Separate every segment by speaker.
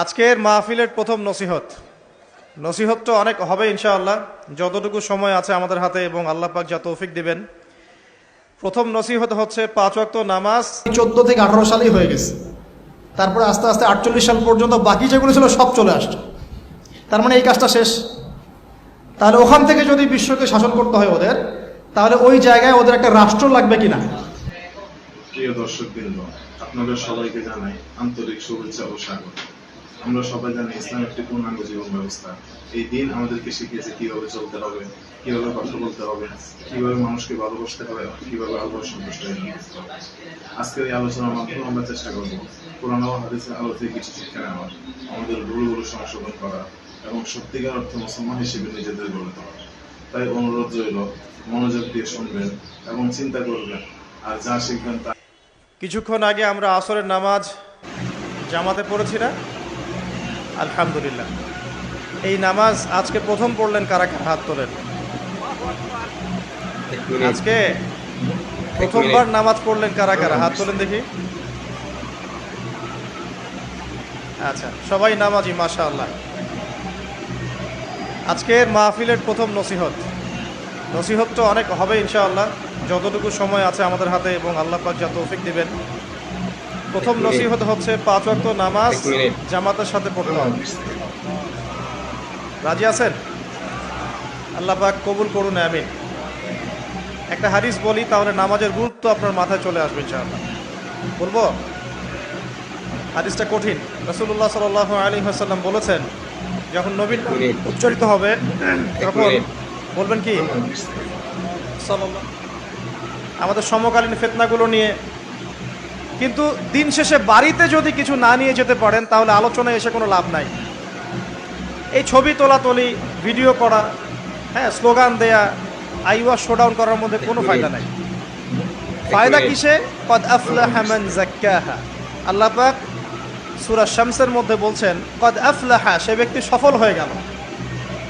Speaker 1: আজকের মাহফিলের প্রথম নসিহত তো অনেক হবে ইনশাআল্লাহ, যতটুকু সময় আছে আমাদের হাতে এবং আল্লাহ পাক যা তৌফিক দিবেন। প্রথম নসিহত হচ্ছে 5 ওয়াক্ত নামাজ
Speaker 2: 14 থেকে 18 সালেই হয়ে গেছে। তারপরে আস্তে আস্তে 48 সাল পর্যন্ত বাকি যেগুলো ছিল সব চলে আসছে। তার মানে এই কাজটা শেষ। তাহলে ওখান থেকে যদি বিশ্বকে শাসন করতে হয় ওদের, তাহলে ওই জায়গায় ওদের একটা রাষ্ট্র লাগবে কিনা।
Speaker 3: প্রিয় দর্শকবৃন্দ, আপনাদের সবাইকে জানাই আন্তরিক শুভেচ্ছা ও স্বাগত। আমরা সবাই জানি ইসলাম একটি পূর্ণাঙ্গ জীবন ব্যবস্থা। এই দিন আমাদেরকে শিখিয়েছে কিভাবে চলতে হবে, কিভাবে কথা বলতে হবে, কিভাবে মানুষকে ভালোবাসতে হবে, কিভাবে আল্লাহর সন্তুষ্ট করতে হবে। আজকের এই আলোচনার মাধ্যমে আমরা চেষ্টা করব কোরআন ও হাদিসের আলো থেকে কিছু শিক্ষা নেওয়ার, আমাদের ভুলগুলো সংশোধন করা এবং সত্যিকার অর্থে মুসলমান হিসেবে নিজেদের গড়ে তোলা। তাই অনুরোধ রইল, মনোযোগ দিয়ে শুনবেন এবং চিন্তা করবেন, আর যা শিখবেন তা।
Speaker 1: কিছুক্ষণ আগে আমরা আসরের নামাজ জামাতে পড়েছি না? আলহামদুলিল্লাহ। এই নামাজ আজকে প্রথম পড়লেন কারা কারা? হাত তোলেন। আজকে প্রথমবার নামাজ পড়লেন কারা কারা? হাত তোলেন দেখি। আচ্ছা, সবাই নামাজি, মাশাআল্লাহ। আজকের মাহফিলের প্রথম নসিহত তো অনেক হবে ইনশাআল্লাহ, যতটুকু সময় আছে আমাদের হাতে এবং আল্লাহ পাক যা তৌফিক দিবেন। প্রথম নসিহত হচ্ছে 5 ওয়াক্ত নামাজ জামাতের সাথে পড়তে হবে। রাজি আছেন? আল্লাহ পাক কবুল করুন, আমিন। একটা হাদিস বলি, তাহলে নামাজের গুরুত্ব আপনার মাথায় চলে আসবে ইনশাআল্লাহ। বলবো? হাদিসটা কঠিন। রাসূলুল্লাহ সাল্লাল্লাহু আলাইহি ওয়াসাল্লাম বলেছেন, যখন নবীর উচ্চারিত হবে তখন বলবেন কি? সাল্লাল্লাহু। আমাদের সমকালীন ফিতনাগুলো নিয়ে, কিন্তু দিন শেষে বাড়িতে যদি কিছু না নিয়ে যেতে পারেন তাহলে আলোচনায় এসে কোনো লাভ নাই। এই ছবি তোলাতুলি, ভিডিও করা, হ্যাঁ, স্লোগান দেয়া, আইওয়া শোডাউন করার মধ্যে কোনো ফায়দা নাই। ফায়দা কিসে? কদ আফলাহা মান যাক্কাহা। আল্লাহ পাক সূরা শামসের মধ্যে বলছেন, কদ আফলাহা, সে ব্যক্তি সফল হয়ে গেল।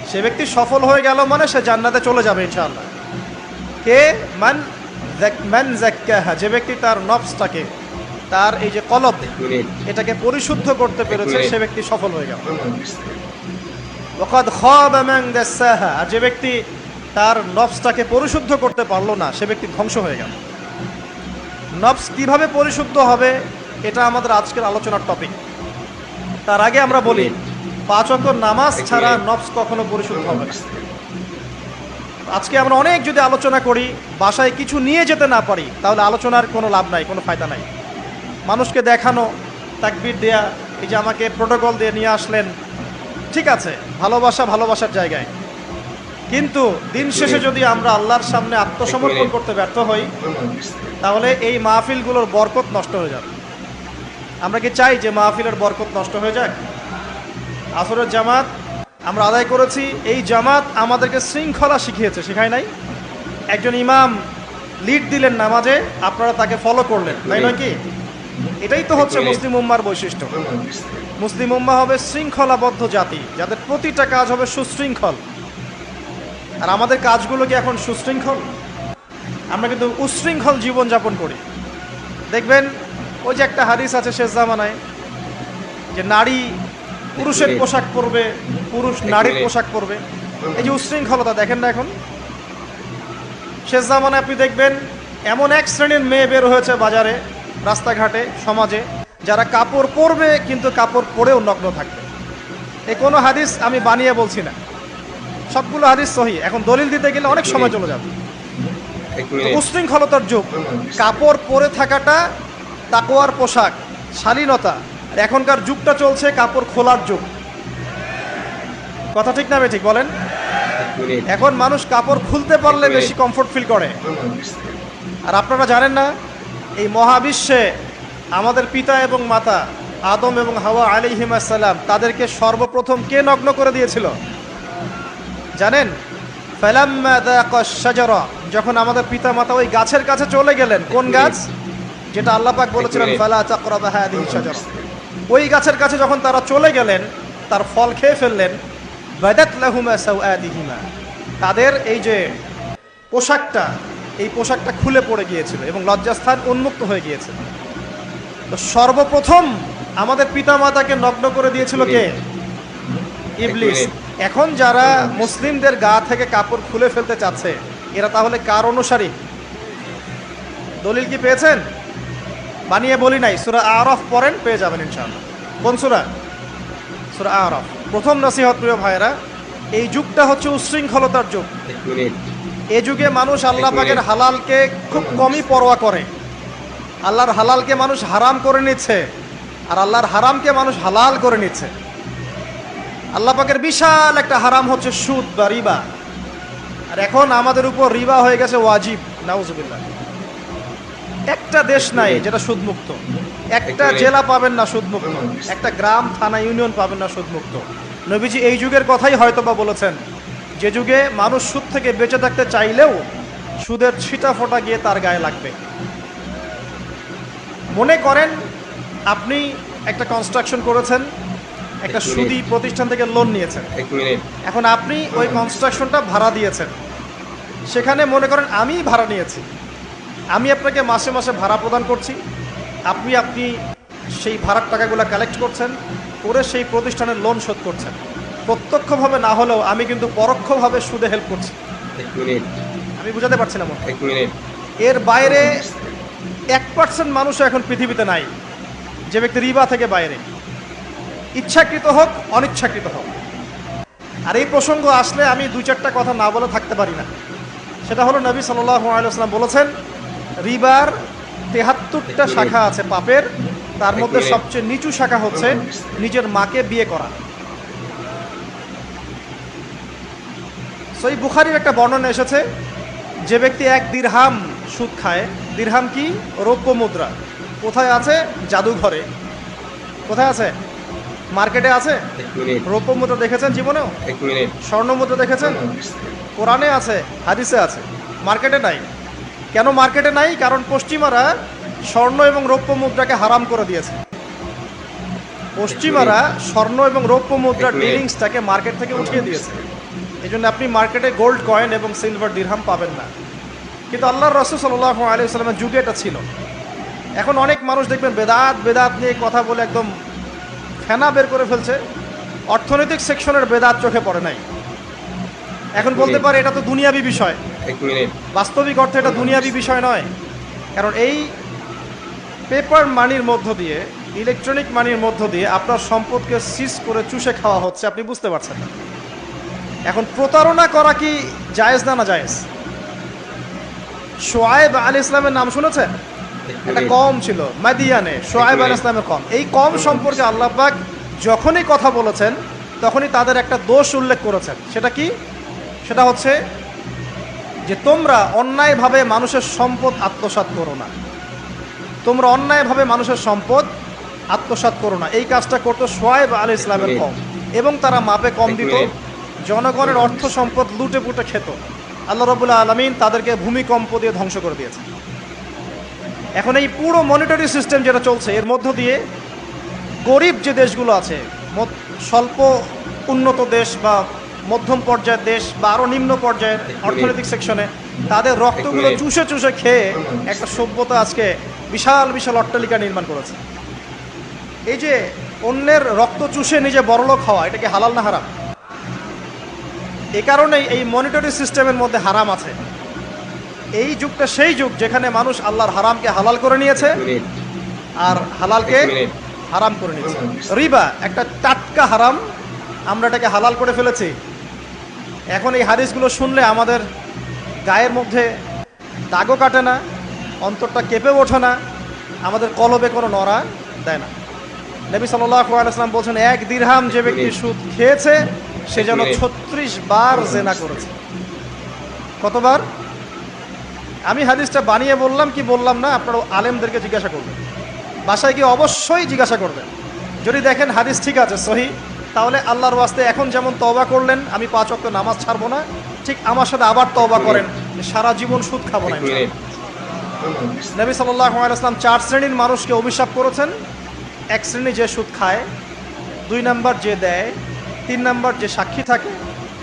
Speaker 1: সে ব্যক্তি সফল হয়ে গেল মানে সে জান্নাতে চলে যাবে ইনশাআল্লাহ। কে? মান যাক্কাহা, যে ব্যক্তি তার নফসটাকে, তার এই যে কলব, এটাকে পরিশুদ্ধ করতে পেরেছে, সে ব্যক্তি সফল হয়ে গেল। ওয়াকাদ খাবা মান দাসাহা, আর যে ব্যক্তি তার নফসটাকে পরিশুদ্ধ করতে পারলো না, সে ব্যক্তি ধ্বংস হয়ে গেল। নফস কিভাবে পরিশুদ্ধ হবে, এটা আমাদের আজকের আলোচনার টপিক। তার আগে আমরা বলি, 5 ওয়াক্ত নামাজ ছাড়া নফস কখনো পরিশুদ্ধ হবে না। আজকে আমরা অনেক যদি আলোচনা করি, বাসায় কিছু নিয়ে যেতে না পারি, তাহলে আলোচনার কোনো লাভ নাই, কোনো ফায়দা নাই। মানুষকে দেখানো, তাকবীর দেয়া, এই যে আমাকে প্রোটোকল দিয়ে নিয়ে আসলেন, ঠিক আছে, ভালোবাসার জায়গায়, কিন্তু দিন শেষে যদি আমরা আল্লাহর সামনে আত্মসমর্পণ করতে ব্যর্থ হই, তাহলে এই মাহফিলগুলোর বরকত নষ্ট হয়ে যাবে। আমরা কি চাই যে মাহফিলের বরকত নষ্ট হয়ে যাক? আসরের জামাত আমরা আদায় করেছি, এই জামাত আমাদেরকে শৃঙ্খলা শিখিয়েছে, শেখায় নাই? একজন ইমাম লিড দিলেন নামাজে, আপনারা তাকে ফলো করলেন, তাই নয় কি? এটাই তো হচ্ছে মুসলিম উম্মার বৈশিষ্ট্য। মুসলিম উম্মা হবে শৃঙ্খলাবদ্ধ জাতি, যাদের প্রতিটা কাজ হবে সুশৃঙ্খল। আর আমাদের কাজগুলো কি এখন সুশৃঙ্খল? আমরা কিন্তু উশৃঙ্খল জীবনযাপন করি। দেখবেন ওই যে একটা হাদিস আছে শেষ জামানায়, যে নারী পুরুষের পোশাক পরবে, পুরুষ নারীর পোশাক পরবে। এই যে উশৃঙ্খলতা, দেখেন না এখন শেষ জামানায়? আপনি দেখবেন এমন এক শ্রেণীর মেয়ে বের হয়েছে বাজারে, রাস্তাঘাটে, সমাজে, যারা কাপড় পরবে কিন্তু কাপড় পরেও নগ্ন থাকবে। এই কোনো হাদিস আমি বানিয়ে বলছি না, সবগুলো হাদিস সহিহ। এখন দলিল দিতে গেলে অনেক সময় চলে যাবে। উশৃঙ্খলতার যুগ, কাপড় পরে থাকাটা তাকওয়ার পোশাক, শালীনতা। আর এখনকার যুগটা চলছে কাপড় খোলার যুগ। কথা ঠিক না ঠিক বলেন? এখন মানুষ কাপড় খুলতে পারলে বেশি কমফোর্ট ফিল করে। আর আপনারা জানেন না, এই মহাবিশ্বে আমাদের পিতা এবং মাতা আদম এবং হাওয়া আলাইহিমুস সালাম, তাদেরকে সর্বপ্রথম কে নগ্ন করে দিয়েছিল জানেন? ফালাম্মা যাকাশ শাজারা, যখন আমাদের পিতা মাতা ওই গাছের কাছে চলে গেলেন। কোন গাছ? যেটা আল্লাহ পাক বলেছিলেন ফালা তাকরাবা হাযিহি শাজারা। ওই গাছের কাছে যখন তারা চলে গেলেন, তার ফল খেয়ে ফেললেন। বাদাত লাহুমা সাওআতিহিমা, তাদের এই যে পোশাকটা, এই পোশাকটা খুলে পড়ে গিয়েছিল এবং লজ্জাস্থান উন্মুক্ত হয়ে গিয়েছিল। তো সর্বপ্রথম আমাদের পিতামাতাকে নগ্ন করে দিয়েছিল কে? ইবলিস। এখন যারা মুসলিমদের গা থেকে কাপড় খুলে ফেলতে চাচ্ছে, এরা তাহলে কার অনুসারী? দলিল কি পেয়েছেন? বানিয়ে বলি নাই, সূরা আরাফ পড়েন, পেয়ে যাবেন ইনশাআল্লাহ। কোন সূরা? সূরা আরাফ। প্রথম নসিহত প্রিয় ভাইরা, এই যুগটা হচ্ছে উচ্ছৃঙ্খলতার যুগ। এই যুগে মানুষ আল্লাহ পাকের হালালকে খুব কমই পরোয়া করে। আল্লাহর হালালকে মানুষ হারাম করে নিচ্ছে, আর আল্লাহর হারামকে মানুষ হালাল করে নিচ্ছে। আল্লাহ পাকের বিশাল একটা হারাম হচ্ছে সুদ বা রিবা, আর এখন আমাদের উপর রিবা হয়ে গেছে ওয়াজিব। নাউজুবিল্লাহ। একটা দেশ নাই যেটা সুদমুক্ত, একটা জেলা পাবেন না সুদমুক্ত, একটা গ্রাম থানা ইউনিয়ন পাবেন না সুদমুক্ত। নবীজি এই যুগের কথাই হয়তোবা বলেছেন, যে যুগে মানুষ সুদ থেকে বেঁচে থাকতে চাইলেও সুদের ছিটা ফোঁটা গিয়ে তার গায়ে লাগবে। মনে করেন আপনি একটা কনস্ট্রাকশন করেছেন, একটা সুদী প্রতিষ্ঠান থেকে লোন নিয়েছেন, এখন আপনি ওই কনস্ট্রাকশনটা ভাড়া দিয়েছেন। সেখানে মনে করেন আমি ভাড়া নিয়েছি, আমি আপনাকে মাসে মাসে ভাড়া প্রদান করছি, আপনি সেই ভাড়ার টাকাগুলো কালেক্ট করছেন, করে সেই প্রতিষ্ঠানের লোন শোধ করছেন। প্রত্যক্ষভাবে না হলেও আমি কিন্তু পরোক্ষভাবে সুদে হেল্প করছি। আমি বুঝাতে পারছি না মনে? এর বাইরে 1% মানুষও এখন পৃথিবীতে নাই যে ব্যক্তি রিবা থেকে বাইরে, ইচ্ছাকৃত হোক অনিচ্ছাকৃত হোক। আর এই প্রসঙ্গ আসলে আমি 2-4টা কথা না বলে থাকতে পারি না। সেটা হলো, নবী সাল্লাল্লাহু আলাইহি ওয়াসাল্লাম বলেছেন, রিবার 73টা শাখা আছে পাপের, তার মধ্যে সবচেয়ে নিচু শাখা হচ্ছে নিজের মাকে বিয়ে করা। সহিহ বুখারীর একটা বর্ণনা এসেছে, যে ব্যক্তি 1 দিরহাম সুদ খায়, দিরহাম কি? রৌপ্য মুদ্রা। কোথায় আছে? জাদুঘরে। কোথায় আছে? মার্কেটে আছে। রৌপ্য মুদ্রা দেখেছেন জীবনেও? স্বর্ণ মুদ্রা দেখেছেন? কোরআনে আছে, হাদিসে আছে, মার্কেটে নাই। কেন মার্কেটে নাই? কারণ পশ্চিমারা স্বর্ণ এবং রৌপ্য মুদ্রাকে হারাম করে দিয়েছে। পশ্চিমারা স্বর্ণ এবং রৌপ্য মুদ্রার ডিলিংসটাকে মার্কেট থেকে উঠিয়ে দিয়েছে। এই জন্য আপনি মার্কেটে গোল্ড কয়েন এবং সিলভার দিরহাম পাবেন না। কিন্তু আল্লাহর রাসূল সাল্লাল্লাহু আলাইহি ওয়াসাল্লামের যুগে এটা ছিল। এখন অনেক মানুষ দেখবেন বেদাত নিয়ে কথা বলে একদম ফেনা বের করে ফেলছে। অর্থনৈতিক সেকশনের বেদাত চোখে পড়ে নাই। এখন বলতে পারে এটা তো দুনিয়াবি বিষয়। বাস্তবিক অর্থে এটা দুনিয়াবি বিষয় নয়। কারণ এই পেপার মানির মধ্য দিয়ে, ইলেকট্রনিক মানির মধ্য দিয়ে আপনার সম্পদকে সিজ করে চুষে খাওয়া হচ্ছে, আপনি বুঝতে পারছেন না। এখন প্রতারণা করা কি জায়েজ না জায়েজ? শোয়েব আলাইহিস সালামের নাম শুনেছেন? একটা কম ছিল মাদিয়ানে, শোয়েব আলাইহিস সালামের কম। এই কম সম্পর্কে আল্লাহ পাক যখনই কথা বলেছেন তখনই তাদের একটা দোষ উল্লেখ করেছেন। সেটা কি? সেটা হচ্ছে যে তোমরা অন্যায়ভাবে মানুষের সম্পদ আত্মসাৎ করো না। তোমরা অন্যায়ভাবে মানুষের সম্পদ আত্মসাৎ করো না। এই কাজটা করতো শোয়েব আলাইহিস সালামের কম, এবং তারা মাপে কম দিত, জনগণের অর্থ সম্পদ লুটে পুটে খেত। আল্লাহ রাব্বুল আলামিন তাদেরকে ভূমিকম্প দিয়ে ধ্বংস করে দিয়েছে। এখন এই পুরো মনিটারি সিস্টেম যেটা চলছে, এর মধ্য দিয়ে গরিব যে দেশগুলো আছে, স্বল্প উন্নত দেশ বা মধ্যম পর্যায়ের দেশ বা আরও নিম্ন পর্যায়ের অর্থনৈতিক সেকশনে, তাদের রক্তগুলো চুষে চুষে খেয়ে একটা সভ্যতা আজকে বিশাল বিশাল অট্টালিকা নির্মাণ করেছে। এই যে অন্যের রক্ত চুষে নিজে বড়লোক হওয়া, এটা কি হালাল না হারাম? এ কারণেই এই মনিটারি সিস্টেমের মধ্যে হারাম আছে। এই যুগটা সেই যুগ যেখানে মানুষ আল্লাহর হারামকে হালাল করে নিয়েছে আর হালালকে হারাম করে নিয়েছে। রিবা একটা টাটকা হারাম, আমরা এটাকে হালাল করে ফেলেছি। এখন এই হাদিসগুলো শুনলে আমাদের গায়ের মধ্যে দাগও কাটে না, অন্তরটা কেঁপে ওঠে না, আমাদের কলবে কোনো নড়া দেয় না। নবী সাল্লাল্লাহু আলাইহি ওয়াসাল্লাম বলছেন, 1 দিরহাম যে ব্যক্তি সুদ খেয়েছে সে যেন 36 বার জেনা করেছে। কতবার? আমি হাদিসটা বানিয়ে বললাম কি বললাম না, আপনারা আলেমদেরকে জিজ্ঞাসা করবেন, বাসায় গিয়ে অবশ্যই জিজ্ঞাসা করবেন। যদি দেখেন হাদিস ঠিক আছে, সহি, তাহলে আল্লাহর ওয়াস্তে এখন যেমন তওবা করলেন আমি 5 ওয়াক্ত নামাজ ছাড়বো না, ঠিক আমার সাথে আবার তওবা করেন, সারা জীবন সুদ খাবো না। নবী সাল্লাল্লাহু আলাইহি ওয়াসাল্লাম 4 শ্রেণীর মানুষকে অভিশাপ করেছেন। 1 শ্রেণী যে সুদ খায়, 2 নাম্বার যে দেয়, 3 নাম্বার যে সাক্ষী থাকে,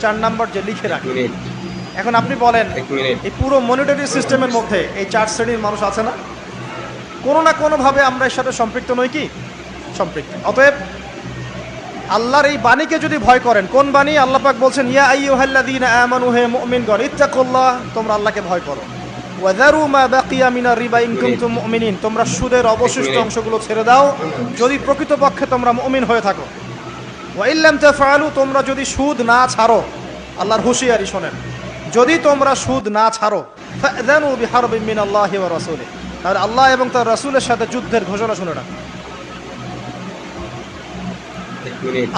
Speaker 1: 4 নাম্বার যে লিখে রাখে। এখন আপনি বলেন, এই পুরো মনিটারি সিস্টেমের মধ্যে এই 4 শ্রেণীর মানুষ আছে না? কোনো না কোনোভাবে আমরা এর সাথে সম্পৃক্ত নই কি? সম্পৃক্ত। অতএব আল্লাহর এই বাণীকে যদি ভয় করেন, কোন বাণী? আল্লাহ পাক বলছেন ইয়া আইয়ুহাল্লাযীনা আমানু, হে মুমিনগণ, ইত্তাকুল্লাহ, তোমরা আল্লাহকে ভয় করো। ওয়া যারু মা বাকিয়া মিনার রিবা ইন কুনতুম মুমিনিন, তোমরা সুদের অবশিষ্ট অংশগুলো ছেড়ে দাও যদি প্রকৃতপক্ষে তোমরা মুমিন হয়ে থাকো। ওয়া ইল্লাম তাফআলু, তোমরা যদি সুদ না ছাড়ো, আল্লাহর হুঁশিয়ারি শোনেন, যদি তোমরা সুদ না ছাড়ো, ফাযানু বিহারবিন মিনাল্লাহি ওয়া রাসূলিহি, তাহলে আল্লাহ এবং তার রাসূলের সাথে যুদ্ধের ঘোষণা শুনে রাখো।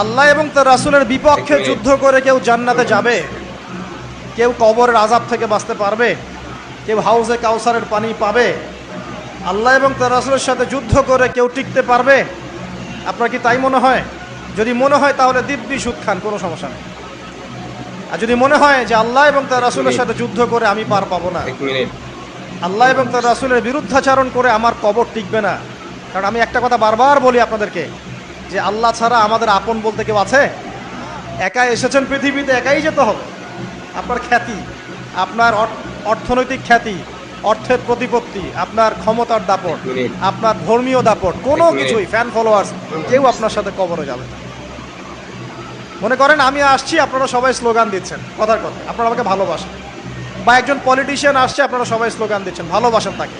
Speaker 1: আল্লাহ এবং তার রাসূলের বিপক্ষে যুদ্ধ করে কেউ জান্নাতে যাবে? কেউ কবরের আযাব থেকে বাঁচতে পারবে? কেউ হাউজে কাউসারের পানি পাবে? আল্লাহ এবং তার রাসূলের সাথে যুদ্ধ করে কেউ টিকতে পারবে? আপনার কি তাই মনে হয়? যদি মনে হয় তাহলে দিব্যি সুদ খান, কোনো সমস্যা নেই। আর যদি মনে হয় যে আল্লাহ এবং তার রাসূলের সাথে যুদ্ধ করে আমি পার পাবো না, আল্লাহ এবং তার রাসূলের বিরুদ্ধাচরণ করে আমার কবর টিকবে না, কারণ আমি একটা কথা বারবার বলি আপনাদেরকে, যে আল্লাহ ছাড়া আমাদের আপন বলতে কেউ আছে? একা এসেছেন পৃথিবীতে, একাই যেতে হবে। আপনার খ্যাতি, আপনার অর্থনৈতিক খ্যাতি, অর্থের প্রতিপত্তি, আপনার ক্ষমতার দাপট, আপনার ধর্মীয় দাপট, কোনো কিছুই, ফ্যান ফলোয়ার্স, কেউ আপনার সাথে কবরে যাবে না। মনে করেন আমি আসছি, আপনারা সবাই স্লোগান দিচ্ছেন, কথার কথা, আপনারা আমাকে ভালোবাসেন, বা একজন পলিটিশিয়ান আসছে, আপনারা সবাই স্লোগান দিচ্ছেন, ভালোবাসেন তাকে।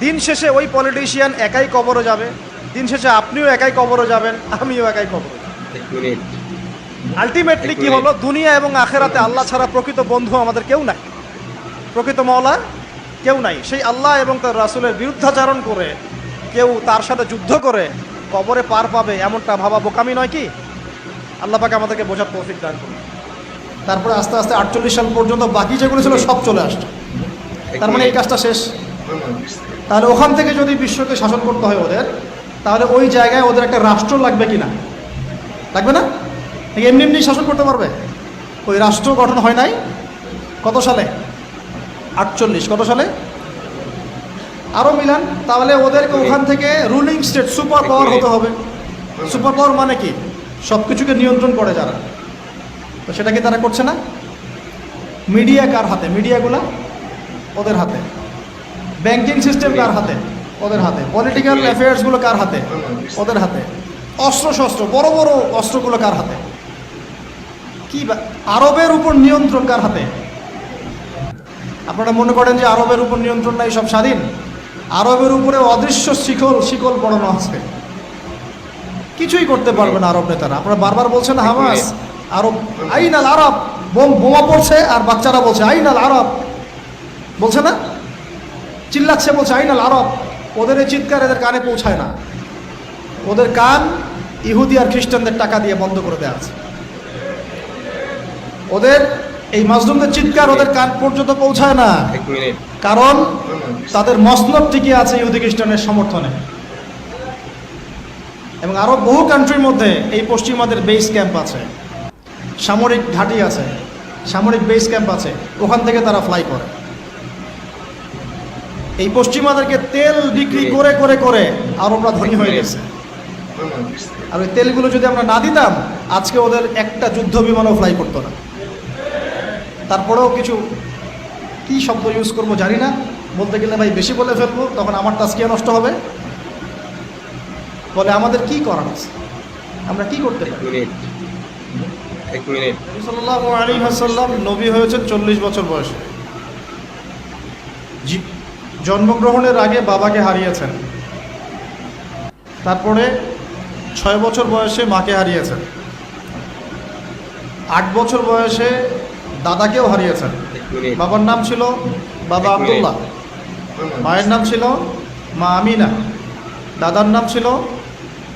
Speaker 1: দিন শেষে ওই পলিটিশিয়ান একাই কবরে যাবে, দিন শেষে আপনিও একাই কবরে যাবেন, আমিও একাই কবরে যাব। আলটিমেটলি কি হলো? দুনিয়া এবং আখেরাতে আল্লাহ ছাড়া প্রকৃত বন্ধু আমাদের কেউ নাই, প্রকৃত মওলা কেউ নাই। সেই আল্লাহ এবং তার রাসূলের বিরুদ্ধাচরণ করে কেউ তার সাথে যুদ্ধ করে কবরে পার পাবে, এমনটা ভাবা বোকামি নয় কি? আল্লাহ পাক আমাদেরকে বোঝার তৌফিক দান করুন।
Speaker 2: তারপরে আস্তে আস্তে 48 সাল পর্যন্ত বাকি যেগুলো ছিল সব চলে আসছে। তার মানে এই কাজটা শেষ। তাহলে ওখান থেকে যদি বিশ্বকে শাসন করতে হয় ওদের, তাহলে ওই জায়গায় ওদের একটা রাষ্ট্র লাগবে কি না? লাগবে না? নাকি এমনি এমনি শাসন করতে পারবে? ওই রাষ্ট্র গঠন হয় নাই কত সালে? 48। কত সালে? আরও মিলান। তাহলে ওদেরকে ওখান থেকে রুলিং স্টেট, সুপার পাওয়ার হতে হবে। সুপার পাওয়ার মানে কি? সব কিছুকে নিয়ন্ত্রণ করে যারা, তো সেটা কি তারা করছে না? মিডিয়া কার হাতে? মিডিয়াগুলা ওদের হাতে। ব্যাংকিং সিস্টেম কার হাতে? ওদের হাতে। পলিটিক্যাল অ্যাফেয়ার্সগুলো কার হাতে? ওদের হাতে। অস্ত্র শস্ত্র, বড় বড় অস্ত্রগুলো কার হাতে? কি আরবের উপর নিয়ন্ত্রণ কার হাতে? আপনারা মনে করেন যে আরবের উপর নিয়ন্ত্রণ নাই, সব স্বাধীন? আরবের উপরে অদৃশ্য শিকল পড়ানো আছে, কিছুই করতে পারবে না আরব নেতারা। আপনারা বারবার বলছেন হামাস, আরব, আইনাল আরব, বোমা পড়ছে আর বাচ্চারা বলছে আইনাল আরব, বলছে না? চিল্লাচ্ছে, বলছে আইনাল আরব। ওদের এই চিৎকার এদের কানে পৌঁছায় না, ওদের কান ইহুদি আর খ্রিস্টানদের টাকা দিয়ে বন্ধ করে দেওয়া আছে। ওদের এই মাজলুমদের চিৎকার ওদের কান পর্যন্ত পৌঁছায় না, কারণ তাদের মসনদ টিকে আছে ইহুদি খ্রিস্টানের সমর্থনে। এবং আরও বহু কান্ট্রির মধ্যে এই পশ্চিমাদের বেস ক্যাম্প আছে, সামরিক ঘাঁটি আছে, সামরিক বেস ক্যাম্প আছে, ওখান থেকে তারা ফ্লাই করে। এই পশ্চিমাদেরকে তেল বিক্রি করে করে করে আরবরা ধনী হয়ে গেছে। আর ওই তেলগুলো যদি আমরা না দিতাম, আজকে ওদের একটা যুদ্ধ বিমানও ফ্লাই করতো না। তারপরেও কিছু কি শব্দ ইউজ করবো জানি না, বলতে গেলে ভাই বেশি বলে ফেলবো, তখন আমার তাজকিয়া নষ্ট হবে। বলে আমাদের কি করার আছে, আমরা কি করতে পারি? নবী সাল্লাল্লাহু আলাইহি ওয়াসাল্লাম নবী হয়েছেন 40 বছর বয়সে। জন্মগ্রহণের আগে বাবাকে হারিয়েছেন, তারপরে 6 বছর বয়সে মাকে হারিয়েছেন, 8 বছর বয়সে দাদাকেও হারিয়েছেন। বাবার নাম ছিল বাবা আব্দুল্লাহ, মায়ের নাম ছিল মা আমিনা, দাদার নাম ছিল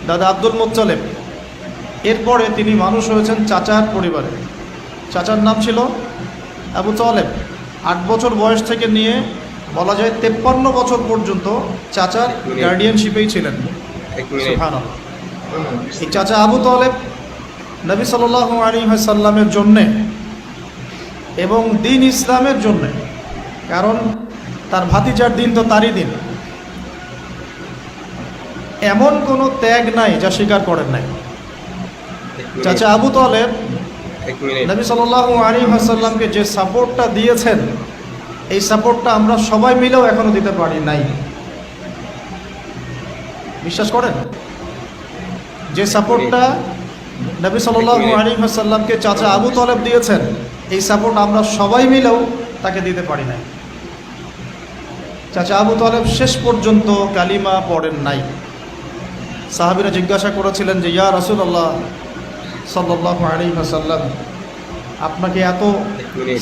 Speaker 2: দাদা আব্দুল মুত্তালিব। এরপরে তিনি মানুষ হয়েছেন চাচার পরিবারে, চাচার নাম ছিল আবু তালেব। 8 বছর বয়স থেকে নিয়ে বলা যায় 53 বছর পর্যন্ত চাচার গার্ডিয়ানশিপেই ছিলেন। সুবহানাল্লাহ। এই চাচা আবু তালেব নবী সাল্লাল্লাহু আলাইহি ওয়াসাল্লামের জন্যে এবং দিন ইসলামের জন্যে, কারণ তার ভাতিজার দিন তো তারই দিন, এমন কোনো ত্যাগ নাই যা স্বীকার করেন নাই। চাচা আবু তালেব নবী সাল্লাল্লাহু আলাইহি ওয়াসাল্লামকে যে সাপোর্টটা দিয়েছেন, এই সাপোর্টটা আমরা সবাই মিলেও এখনো দিতে পারি নাই। বিশ্বাস করেন? যে সাপোর্টটা নবী সাল্লাল্লাহু আলাইহি ওয়াসাল্লামকে চাচা আবু তালেব দিয়েছেন, এই সাপোর্ট আমরা সবাই মিলেও তাকে দিতে পারি নাই। চাচা আবু তালেব শেষ পর্যন্ত কালিমা পড়েন নাই। সাহাবীরা জিজ্ঞাসা করেছিলেন যে ইয়া রাসূলুল্লাহ সাল্লাল্লাহু আলাইহি ওয়াসাল্লাম, আপনাকে এত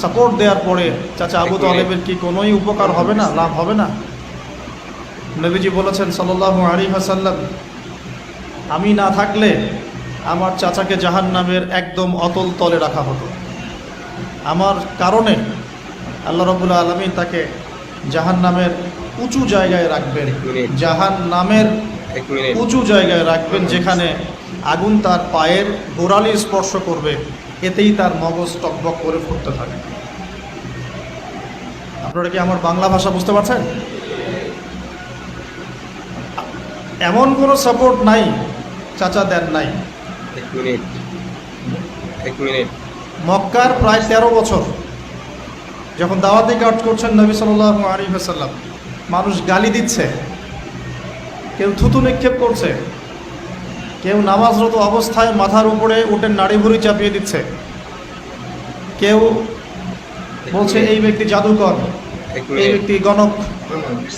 Speaker 2: সাপোর্ট দেওয়ার পরে চাচা আবু তালেবের কি কোনোই উপকার হবে না, লাভ হবে না? নবীজি বলেছেন সাল্লাল্লাহু আলাইহি ওয়াসাল্লাম, আমি না থাকলে আমার চাচাকে জাহান্নামের একদম অতল তলে রাখা হতো। আমার কারণে আল্লাহ রাব্বুল আলামিন তাকে জাহান্নামের উঁচু জায়গায় রাখবেন, জাহান্নামের উঁচু জায়গায় রাখবেন, যেখানে আগুন তার পায়ের গোড়ালি স্পর্শ করবে, এতেই তার মগজ টকবক করে ফুটতে থাকে। আপনারা কি আমার বাংলা ভাষা বুঝতে পারছেন? এমন কোনো সাপোর্ট নাই চাচা দেন নাই।
Speaker 4: এক মিনিট
Speaker 2: মক্কার প্রায় 13 বছর যখন দাওয়াতি কাজ করছেন নবী সাল্লাল্লাহু আলাইহি ওয়াসাল্লাম, মানুষ গালি দিচ্ছে, কেউ থুতু নিক্ষেপ করছে, কেউ নামাজরত অবস্থায় মাথার উপরে উটের নাড়ি ভুঁড়ি চাপিয়ে দিচ্ছে, কেউ বলছে এই ব্যক্তি জাদুকর, এই ব্যক্তি গণক,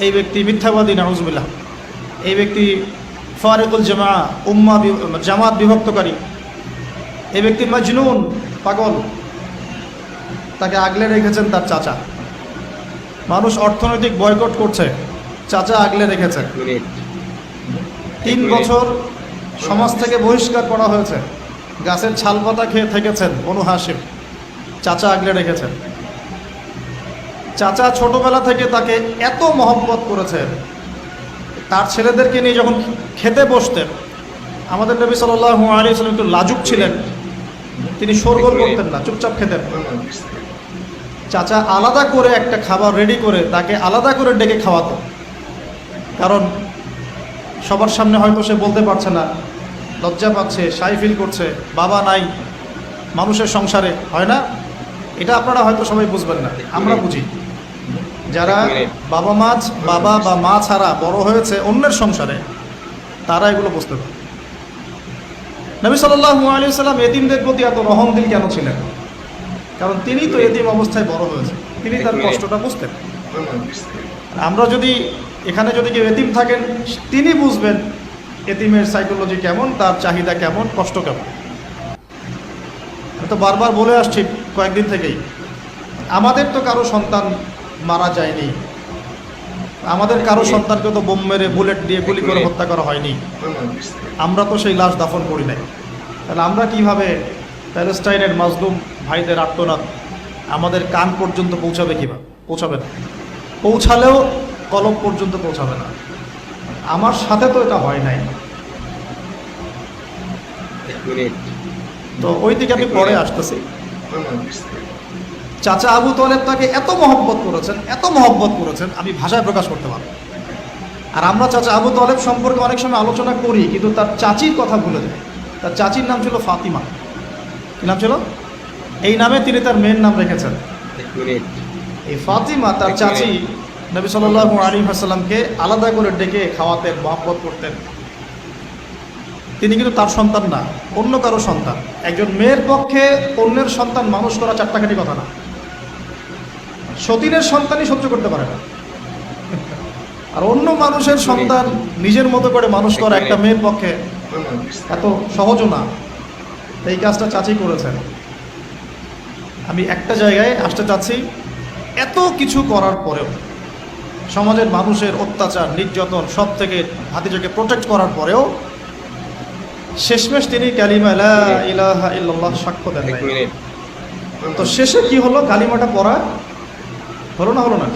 Speaker 2: এই ব্যক্তি মিথ্যাবাদী, নাউজুবিল্লাহ, এই ব্যক্তি ফারিকুল জামাত বিভক্তকারী, এই ব্যক্তি মাজনুন, পাগল। তাকে আগলে রেখেছেন তার চাচা। মানুষ অর্থনৈতিক বয়কট করছে, চাচা আগলে রেখেছে। 3 বছর সমাজ থেকে বহিষ্কার করা হয়েছে, গাছের ছাল পাতা খেয়ে থেকেছেন বনু হাশিম, চাচা আগলে রেখেছেন। চাচা ছোটবেলা থেকে তাকে এত মহব্বত করেছেন, তার ছেলেদেরকে নিয়ে যখন খেতে বসতেন, আমাদের নবী সাল্লাল্লাহু আলাইহি ওয়াসাল্লাম একটু লাজুক ছিলেন, তিনি শোরগোল করতেন না, চুপচাপ খেতেন। চাচা আলাদা করে একটা খাবার রেডি করে তাকে আলাদা করে ডেকে খাওয়াতো, কারণ সবার সামনে হয়তো সে বলতে পারছে না, লজ্জা পাচ্ছে, শাই ফিল করছে, বাবা নাই মানুষের সংসারে, হয় না? এটা আপনারা হয়তো সবাই বুঝবেন না, আমরা বুঝি। যারা বাবা বা মা ছাড়া বড় হয়েছে অন্যের সংসারে, তারা এগুলো বুঝতে পারে। নবী সাল্লাল্লাহু আলাইহি ওয়াসাল্লাম এতিমদের প্রতি এত রহমদিল কেন ছিলেন? কারণ তিনি তো এতিম অবস্থায় বড় হয়েছে, তিনি তার কষ্টটা বুঝতেন। আমরা যদি এখানে যদি কেউ এতিম থাকেন, তিনি বুঝবেন এতিমের সাইকোলজি কেমন, তার চাহিদা কেমন, কষ্ট কেমন। আমি তো বারবার বলে আসছি কয়েকদিন থেকেই, আমাদের তো কারো সন্তান মারা যায়নি, আমাদের কারো সন্তানকে তো বোম মেরে বুলেট দিয়ে গুলি করে হত্যা করা হয়নি, আমরা তো সেই লাশ দাফন করি নাই। তাহলে আমরা কিভাবে প্যালেস্টাইনের মাজলুম ভাইদের আর্তনাদ আমাদের কান পর্যন্ত পৌঁছাবে? কিভাবে পৌঁছাবে না? পৌঁছালেও কলম পর্যন্ত পৌঁছাবে না। আমার সাথে তো এটা হয় নাই। তো ওই দিকে আমি পরে আসতেছি। চাচা আবু তালেব তাকে এত মহব্বত করেছেন, আমি ভাষায় প্রকাশ করতে পারবো। আর আমরা চাচা আবু তালেব সম্পর্কে অনেক সময় আলোচনা করি, কিন্তু তার চাচির কথা ভুলে যাই। তার চাচির নাম ছিল ফাতিমা। কি নাম ছিল? এই নামে তিনি তার মেয়ের নাম রেখেছেন। এই ফাতিমা, তার চাচি, নবী সাল্লাল্লাহু আলাইহি ওয়াসাল্লামকে আলাদা করে ডেকে খাওয়াতেন, মহব্বত করতেন। তিনি কিন্তু তার সন্তান না, অন্য কারো সন্তান। একজন মেয়ের পক্ষে অন্যের সন্তান মানুষ করা চারটাখানি কথা না। সতীনের সন্তানই সহ্য করতে পারে না, আর অন্য মানুষের সন্তান নিজের মতো করে মানুষ করা একটা মেয়ের পক্ষে এত সহজও না। এই কাজটা চাচি করেছেন। আমি একটা জায়গায় আসতে চাচ্ছি, এত কিছু করার পরেও, সমাজের মানুষের অত্যাচার, নির্যাতন সব থেকে ভাতিজাকে প্রোটেক্ট করার পরেও শেষমেশ তিনি কালিমা লা ইলাহা ইল্লাল্লাহ সাক্ষ্য দেন। তো শেষে কি হলো? কালিমাটা পড়া হলো না?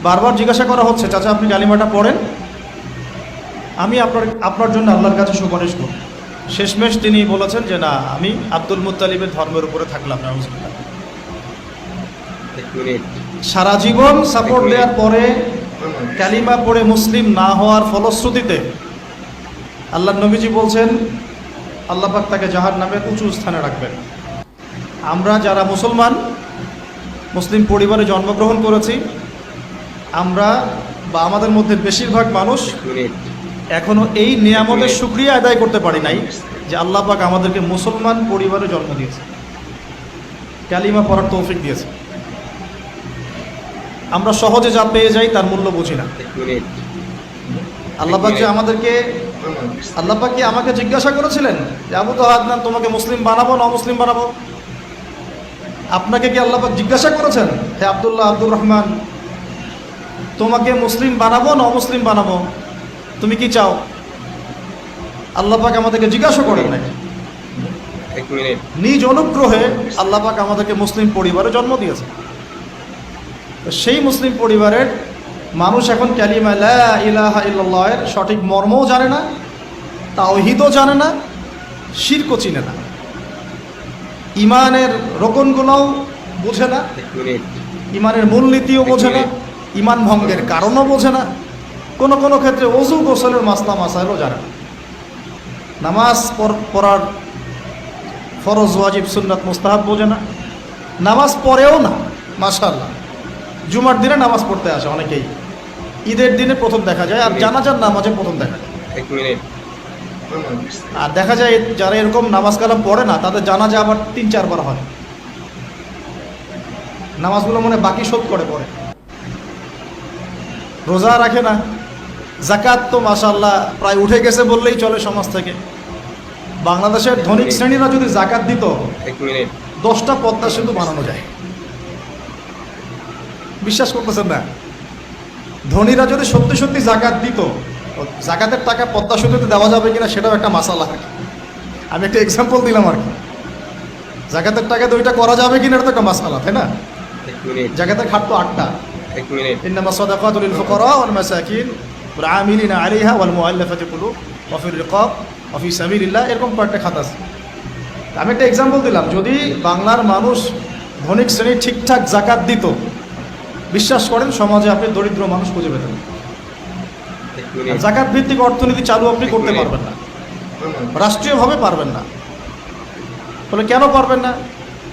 Speaker 2: বারবার জিজ্ঞাসা করা হচ্ছে, চাচা আপনি কালিমাটা পড়েন, আমি আপনার জন্য আল্লাহর কাছে সুপারিশ করব। শেষমেশ তিনি বলেছেন যে না, আমি আব্দুল মুত্তালিবের ধর্মের উপরে থাকলাম না। সারা জীবন সাপোর্ট দেওয়ার পরে কালিমা পড়ে মুসলিম না হওয়ার ফলশ্রুতিতে আল্লাহর নবীজি বলছেন আল্লাহ পাক তাকে জাহান্নামের উঁচু স্থানে রাখবেন। আমরা যারা মুসলিম পরিবারে জন্মগ্রহণ করেছি, আমরা বা আমাদের মধ্যে বেশিরভাগ মানুষ এখনো এই নিয়ামতের শুকরিয়া আদায় করতে পারি নাই যে আল্লাহ পাক আমাদেরকে মুসলমান পরিবারে জন্ম দিয়েছে, কালিমা পড়ার তৌফিক দিয়েছে। আমরা সহজে যা পেয়ে যাই তার মূল্য বুঝি না। আল্লাহ পাক যে আমাদেরকে, আল্লাহ পাক কি আমাকে জিজ্ঞাসা করেছিলেন যে আবু আদনান তোমাকে মুসলিম বানাবো না অমুসলিম বানাবো? আপনাকে কি আল্লাহ পাক জিজ্ঞাসা করেছেন হে আব্দুল্লাহ আব্দুর রহমান তোমাকে মুসলিম বানাবো না অমুসলিম বানাবো, তুমি কি চাও? আল্লাহ পাক আমাদেরকে জিজ্ঞাসা করেন নাই। নিজ অনুগ্রহে আল্লাহ পাক আমাদেরকে মুসলিম পরিবারে জন্ম দিয়েছে। তো সেই মুসলিম পরিবারের মানুষ এখন কালিমা লা ইলাহা ইল্লাল্লাহের সঠিক মর্মও জানে না, তাওহীদও জানে না, শিরকও চিনে না, ইমানের রোকনগুলোও বোঝে না, ইমানের মূলনীতিও বোঝে না, ইমান ভঙ্গের কারণও বোঝে না, কোনো কোনো ক্ষেত্রে ওযু গোসলের মাসলা মাসাইলও জানে না, নামাজ পড়ার ফরজ ওয়াজিব সুন্নাত মুস্তাহাব বোঝে না, নামাজ পড়েও না। মাশাআল্লাহ, জুমার দিনে নামাজ পড়তে আসে অনেকেই, ঈদের দিনে প্রথম দেখা যায়, আর জানাজার নামাজে প্রথম দেখা যায়। আর দেখা যায় যারা এরকম নামাজ কালাম পড়ে না তাদের জানাজা আবার ৩-৪ বার হয়। নামাজগুলো মনে বাকি শোধ করে পড়ে, রোজা রাখে না, জাকাত তো মাশাআল্লাহ প্রায় উঠে গেছে বললেই চলে সমাজ থেকে। বাংলাদেশের ধনিক শ্রেণীরা যদি জাকাত দিত 10টা পদ্মা সেতু বানানো যায়। বিশ্বাস করতেছেন না? ধনীরা যদি সত্যি সত্যি জাকাত দিত, জাকাতের টাকা পদ্মা সেতুতে দেওয়া যাবে কিনা সেটাও একটা মাসালা। আমি একটা এক্সাম্পল দিলাম আর কি, জাকাতের টাকা দুইটা করা যাবে কিনা এটা তো একটা মাসালা, তাই না? জাকাতের খাত তো 8টা। ইন্নামা সাদাকাতু লিল ফুকারা ওয়াল মাসাকিন ওয়াল আমিলিনা আলাইহা ওয়াল মুআল্লাফাতি কুলুব ওয়া ফির রিকাব ওয়া ফি সাবিলিল্লাহ, এরকম কয়েকটা খাত আছে। আমি একটা এক্সাম্পল দিলাম, যদি বাংলার মানুষ ধনিক শ্রেণী ঠিকঠাক জাকাত দিত, বিশ্বাস করেন সমাজে আপনি দরিদ্র মানুষ খুঁজে পেতেন। জাকাত ভিত্তিক অর্থনীতি চালু আপনি করতে পারবেন না, রাষ্ট্রীয়ভাবে পারবেন না। বলে কেন পারবেন না?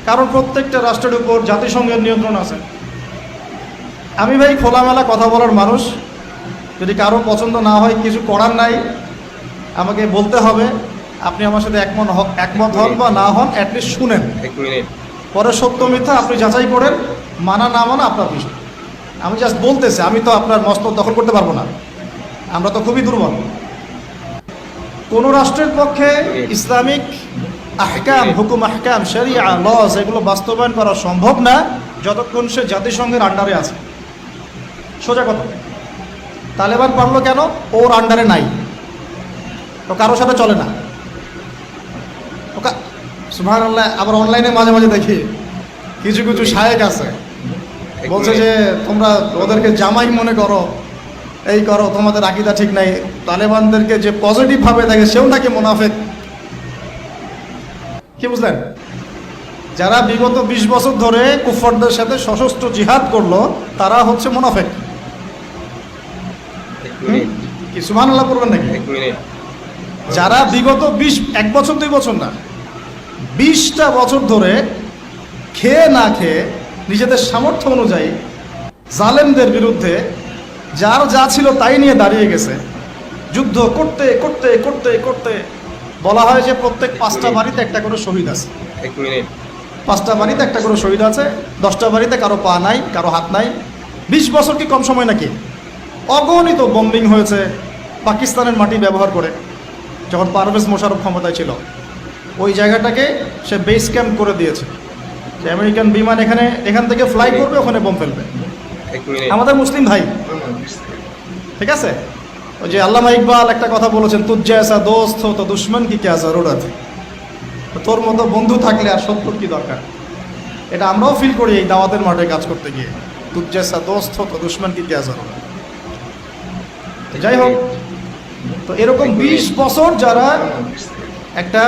Speaker 2: কারণ প্রত্যেকটা রাষ্ট্রের উপর জাতিসংঘের নিয়ন্ত্রণ আছে। আমি ভাই খোলামেলা কথা বলার মানুষ, যদি কারো পছন্দ না হয় কিছু করার নাই, আমাকে বলতে হবে। আপনি আমার সাথে একমত হন বা না হন, অ্যাটলিস্ট শুনেন, পরে সত্য মিথ্যা আপনি যাচাই করেন, মানা না মানা আপনার বিষয়। আমি জাস্ট বলতেছি, আমি তো আপনার মস্তক দখল করতে পারবো না, আমরা তো খুবই দুর্বল। কোন রাষ্ট্রের পক্ষে ইসলামিক আহকাম, হুকুম আহকাম, শরিয়া, লজ এগুলো বাস্তবায়ন করা সম্ভব না যতক্ষণ সে জাতিসংঘের আন্ডারে আছে। সোজা কথা। তালেবান পারলো কেন? ওর আন্ডারে নাই, তো কারোর সাথে চলে না। সুবহানাল্লাহ। আবার অনলাইনে মাঝে মাঝে দেখি কিছু কিছু শায়েক আছে, বলছে যে তোমরা ওদেরকে জামাই মনে করো, এই করো, তোমাদের আকীদা ঠিক নাই। তালেবানদেরকে যে পজিটিভ ভাবে দেখে সেও নাকি মুনাফিক। কি বুঝলেন? যারা বিগত 20 বছর ধরে কুফারদের সাথে সশস্ত্র জিহাদ করলো তারা হচ্ছে মুনাফিক। কি সুবহানাল্লাহ পড়বেন নাকি? যারা বিগত 1 বছর 2 বছর না, 20টা বছর ধরে খেয়ে না খেয়ে নিজেদের সামর্থ্য অনুযায়ী জালেমদের বিরুদ্ধে যার যা ছিল তাই নিয়ে দাঁড়িয়ে গেছে, যুদ্ধ করতে করতে করতে করতে বলা হয় যে প্রত্যেক 5টা বাড়িতে একটা করে শহীদ আছে। 5টা বাড়িতে একটা করে শহীদ আছে, 10টা বাড়িতে কারো পা নাই, কারো হাত নাই। 20 বছর কি কম সময় নাকি? অগণিত বম্বিং হয়েছে পাকিস্তানের মাটি ব্যবহার করে। যখন পারভেজ মোশাররফ ক্ষমতায় ছিল, ওই জায়গাটাকে সে বেস ক্যাম্প করে দিয়েছে যে আমেরিকান বিমান এখান থেকে ফ্লাই করবে, ওখানে বোম ফেলবে। আমাদের মুসলিম ভাই, ঠিক আছে? ওই যে আল্লামা ইকবাল একটা কথা বলেছেন, তুজ জৈসা দোস্ত হো তো দুশ্মন কি ক্যা জরুরত, তোর মতো বন্ধু থাকলে আর শত্রুর কি দরকার। এটা আমরাও ফিল করি এই দাওয়াতের মাঠে কাজ করতে গিয়ে, তুজ জৈসা দোস্ত হো তো দুশ্মন কি ক্যা জরুরত। যাই হোক, তো এরকম 20 বছর যারা একটা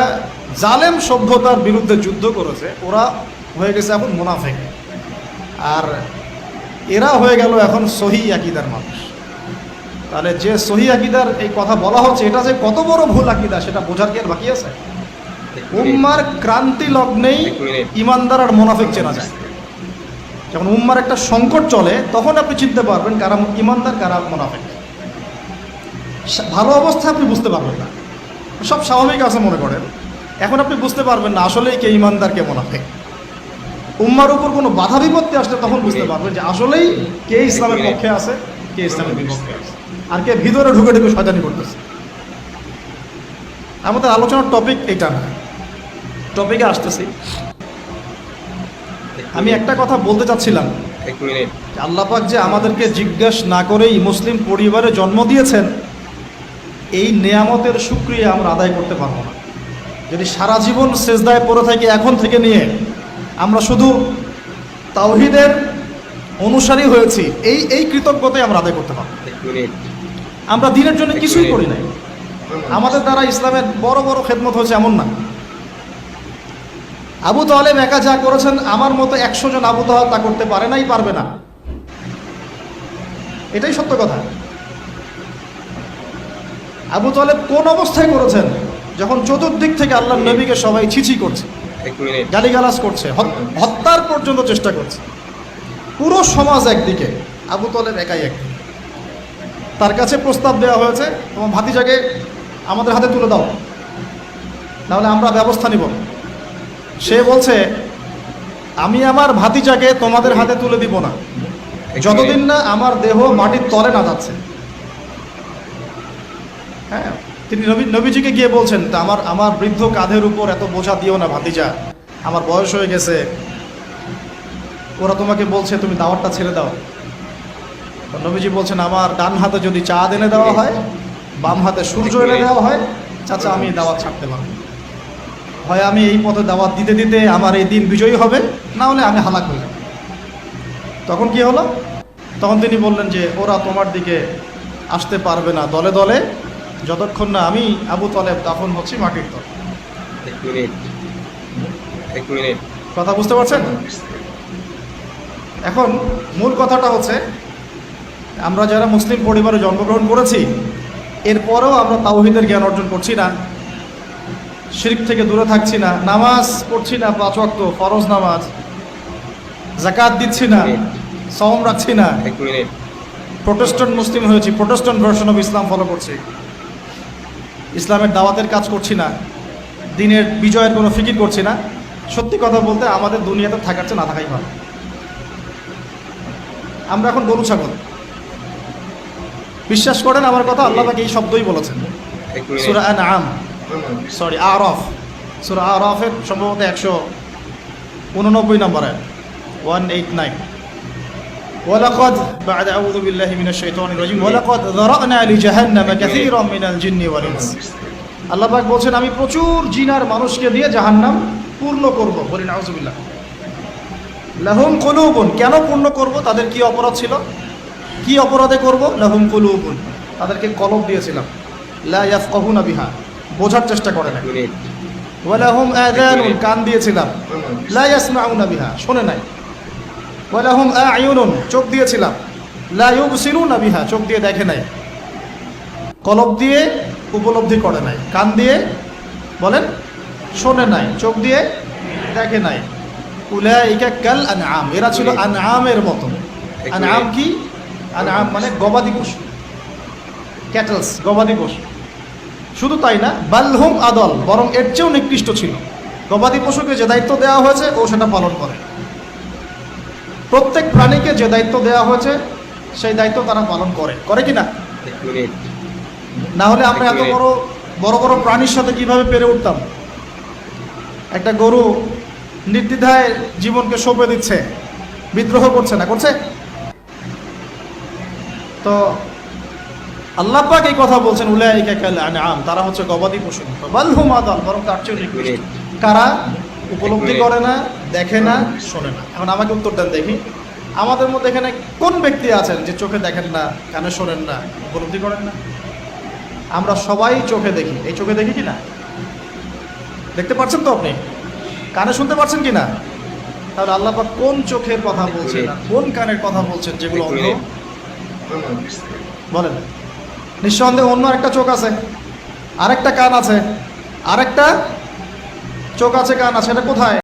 Speaker 2: জালেম সভ্যতার বিরুদ্ধে যুদ্ধ করেছে, ওরা হয়ে গেছে এখন মুনাফিক, আর এরা হয়ে গেল এখন সহি আকীদার মানুষ। তাহলে যে সহি আকীদার এই কথা বলা হচ্ছে, এটা যে কত বড় ভুল আকীদা সেটা বোঝার কি আর বাকি আছে? উম্মার ক্রান্তি লগ্নেই ইমানদার আর মুনাফিক চেনা যায়। যখন উম্মার একটা সংকট চলে তখন আপনি চিনতে পারবেন কারা ইমানদার কারা মুনাফিক। ভালো অবস্থা আপনি বুঝতে পারবেন না, সব স্বাভাবিক আছে মনে করেন। এখন আপনি বুঝতে পারবেন না আসলেই কে ইমানদার কে মুনাফিক। উম্মার উপর কোনো বাধা বিপত্তি আসলে তখন বুঝতে পারবেন যে আসলেই কে ইসলামের পক্ষে আছে, কে ইসলামের বিপক্ষে আছে, আর কে ভিতরে ঢুকে ঢুকে শয়তানি করতেছে। আমাদের আলোচনার টপিক এটা না, টপিকে আসতেছি। আমি একটা কথা বলতে চাচ্ছিলাম, আল্লাহ পাক যে আমাদেরকে জিজ্ঞাসা না করেই মুসলিম পরিবারে জন্ম দিয়েছেন, এই নেয়ামতের শুকরিয়া আমরা আদায় করতে পারবো না। যদি সারা জীবন সেজদায় পড়ে থাকি এখন থেকে নিয়ে, আমরা শুধু তাওহীদের অনুসারী হয়েছি, এই কৃতজ্ঞতাই আমরা আদায় করতে পারবো। আমরা দিনের জন্য কিছুই করি নাই, আমাদের দ্বারা ইসলামের বড় বড় খেদমত হয়েছে এমন না। আবু তালেব একা যা করেছেন, আমার মতো 100 জন আবু তালেব তা করতে পারে নাই, পারবে না। এটাই সত্য কথা। আবু তালেব কোন অবস্থায় করেছেন? যখন চতুর্দিক থেকে আল্লাহর নবীকে সবাই ছিছি করছে, গালিগালাজ করছে, হত্যার পর্যন্ত চেষ্টা করছে। পুরো সমাজ একদিকে, আবু তালেব একাই একদিকে। তার কাছে প্রস্তাব দেওয়া হয়েছে, তোমার ভাতিজাকে আমাদের হাতে তুলে দাও, নাহলে আমরা ব্যবস্থা নিব। সে বলছে, আমি আমার ভাতিজাকে তোমাদের হাতে তুলে দিব না যতদিন না আমার দেহ মাটির তলে না যাচ্ছে। হ্যাঁ, তিনি নবীজিকে গিয়ে বলছেন, তা আমার বৃদ্ধ কাঁধের উপর এত বোঝা দিও না ভাতিজা, আমার বয়স হয়ে গেছে, ওরা তোমাকে বলছে তুমি দাওয়াতটা ছেড়ে দাও। নবীজি বলছেন, আমার ডান হাতে যদি চাঁদ এনে দেওয়া হয়, বাম হাতে সূর্য এনে দেওয়া হয়, চাচা আমি দাওয়াত ছাড়তে পারবো। হয় আমি এই পথে দাওয়াত দিতে দিতে আমার এই দিন বিজয়ী হবে, না হলে আমি হালাক হয়ে যাব। তখন কি হলো? তখন তিনি বললেন যে ওরা তোমার দিকে আসতে পারবে না দলে দলে, যতক্ষণ না আমি আবু তালেব দাফন হচ্ছি মাটির তলে। কথা বুঝতে পারছেন? এখন মূল কথাটা হচ্ছে, আমরা যারা মুসলিম পরিবারে জন্মগ্রহণ করেছি, এরপরেও আমরা তাওহীদের জ্ঞান অর্জন করছি না, শিরক থেকে দূরে থাকছি না, নামাজ পড়ছি না 5 ওয়াক্ত ফরজ নামাজ, যাকাত দিচ্ছি না, সওম রাখছি না, প্রোটেস্ট্যান্ট মুসলিম হয়েছি, Protestant version of Islam follow করছি, ইসলামের দাওয়াতের কাজ করছি না, দিনের বিজয়ের কোনো ফিকির করছি না। সত্যি কথা বলতে আমাদের দুনিয়াতে থাকার চেয়ে না থাকাই ভালো। আমরা এখন গরু ছাগল। বিশ্বাস করেন আমার কথা, আল্লাহ পাক এই শব্দই বলেছেন সূরা আনআম, সরি আরাফ, সূরা আরাফের সম্ভবত 189 নম্বর আয়াত, 189। ওয়ালাকাদ বা'দা আউযু বিল্লাহি মিনাশ শাইতানির রাজিম ওয়ালাকাদ যারা'না লিজাহান্নামা কাসীরাম মিনাল জিন্নি ওয়াল ইনস। আল্লাহ পাক বলছেন, আমি প্রচুর জিন আর মানুষকে দিয়ে জাহান্নাম পূর্ণ করব। বলি নাউযুবিল্লাহ। লাহুম কুলুবুন, কেন পূর্ণ করব? তাদের কি অপরাধ ছিল? কি অপরাধে করব? লাহুম কুলুবুন, তাদেরকে কলব দিয়েছিলাম, লা ইয়াফকাহুনা বিহা, বোঝার চেষ্টা করে না। ওয়া লাহুম আযানুন, কান দিয়েছিলাম, লা ইয়াসমাউনা বিহা, শোনে নাই। ওয়া লাহুম আ'য়ুনুন, চোখ দিয়েছিলাম, লা ইউবসিরুনা বিহা, চোখ দিয়ে দেখে নাই। কলব দিয়ে উপলব্ধি করে নাই, কান দিয়ে বলেন শোনে নাই, চোখ দিয়ে দেখে নাই। উলাইকা কাল আনআম, এরা ছিল আনআমের মতো। আনআম কি? আনআম মানে গবাদি পশু, ক্যাটলস, গবাদি পশু। শুধু তাই না, বালহুম আদল, বরং এর চেয়েও নিকৃষ্ট ছিল। গবাদি পশুকে যে দায়িত্ব দেওয়া হয়েছে ও সেটা পালন করে। প্রত্যেক প্রাণীকে যে দায়িত্ব দেওয়া হয়েছে সেই দায়িত্ব তারা পালন করে, করে কি না? না হলে আমরা এত বড় বড় বড় প্রাণীর সাথে কিভাবে পেরে উঠতাম? একটা গরু নির্দ্বিধায় জীবনকে সঁপে দিচ্ছে, বিদ্রোহ করছে না, করছে? তো আল্লাহ পাক এই কথা বলছেন, উলাইকা কাল আনআম, তারা হচ্ছে গবাদি পশু, বাল হুম আদাল, বরং তার চেয়ে নিকৃষ্ট। কারা? উপলব্ধি করে না, দেখে না, শোনে না। এখন আমাকে উত্তর দেন দেখি, আমাদের মধ্যে এখানে কোন ব্যক্তি আছেন যে চোখে দেখেন না, কানে শোনেন না, উপলব্ধি করেন না? আমরা সবাই চোখে দেখি। এই চোখে দেখি কি না? দেখতে পাচ্ছেন তো আপনি? কানে শুনতে পাচ্ছেন কি না? তাহলে আল্লাহ পাক কোন চোখের কথা বলছেন আর কোন কানের কথা বলছেন যেগুলো অন্ধ? বলেন। নিঃসন্দেহে অন্য একটা চোখ আছে, আরেকটা কান আছে, আরেকটা চোখ আছে, কান আছে, এটা কোথায়?